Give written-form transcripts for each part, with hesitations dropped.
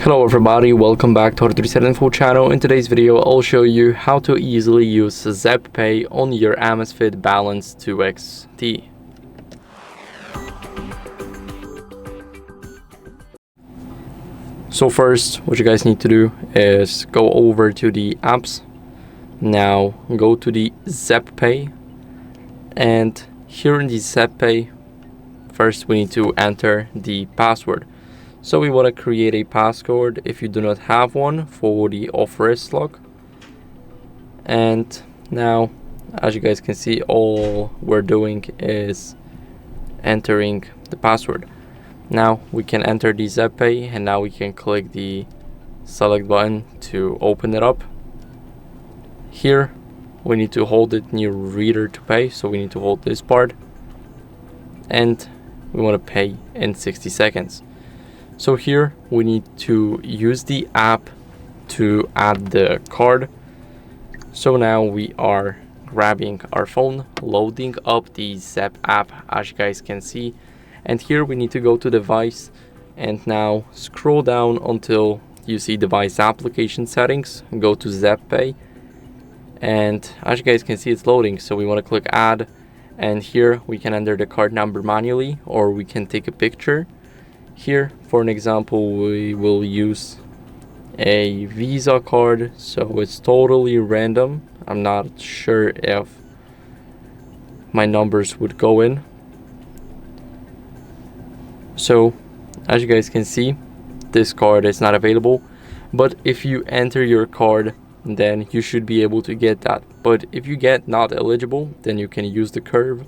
Hello everybody, welcome back to HardReset.Info channel. In today's video, I'll show you how to easily use Zepp Pay on your AMAZFIT Balance 2XT. So first, what you guys need to do is go over to the apps. Now go to the Zepp Pay, and here in the Zepp Pay, first we need to enter the password. So we want to create a passcode if you do not have one for the off-wrist lock. And now, as you guys can see, all we're doing is entering the password. Now we can enter the Zepp Pay, and now we can click the select button to open it up. Here we need to hold it near reader to pay, so we need to hold this part, and we want to pay in 60 seconds. So here we need to use the app to add the card. So now we are grabbing our phone, loading up the Zepp app, as you guys can see, and here we need to go to device and now scroll down until you see device application settings, go to Zepp Pay, and as you guys can see, it's loading. So we want to click add, and here we can enter the card number manually, or we can take a picture. Here, for an example, we will use a Visa card, so it's totally random. I'm not sure if my numbers would go in. So, as you guys can see, this card is not available, but if you enter your card, then you should be able to get that. But if you get not eligible, then you can use the curve.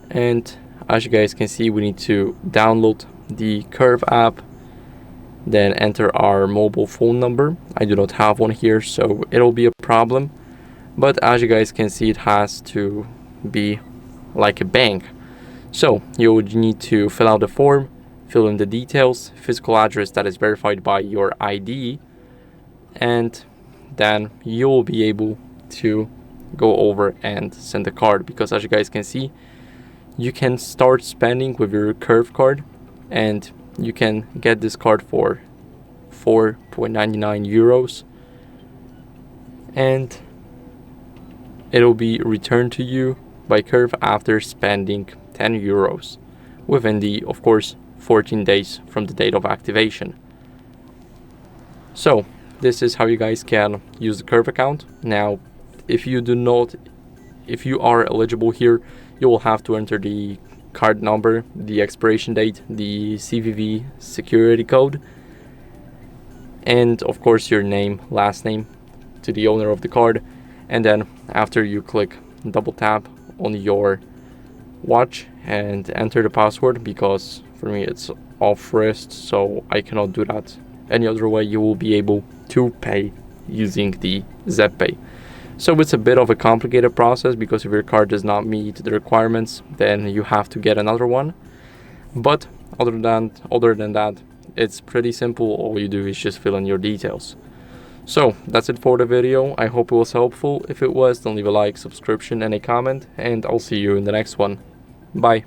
And as you guys can see, we need to download the Curve app, then enter our mobile phone number. I do not have one here, so it'll be a problem. But as you guys can see, it has to be like a bank. So you would need to fill out the form, fill in the details, physical address that is verified by your ID, and then you'll be able to go over and send the card. Because as you guys can see, you can start spending with your Curve card, and you can get this card for 4.99 euros, and it'll be returned to you by Curve after spending 10 euros within the, of course, 14 days from the date of activation. So this is how you guys can use the Curve account. Now, if you are eligible here, you will have to enter the card number, the expiration date, the CVV security code, and of course your name, last name to the owner of the card. And then after you click double tap on your watch and enter the password, because for me it's off wrist, so I cannot do that any other way, you will be able to pay using the Zepp Pay. So it's a bit of a complicated process, because if your card does not meet the requirements, then you have to get another one. But other than that, it's pretty simple. All you do is just fill in your details. So that's it for the video. I hope it was helpful. If it was, then leave a like, subscription, and a comment, and I'll see you in the next one. Bye.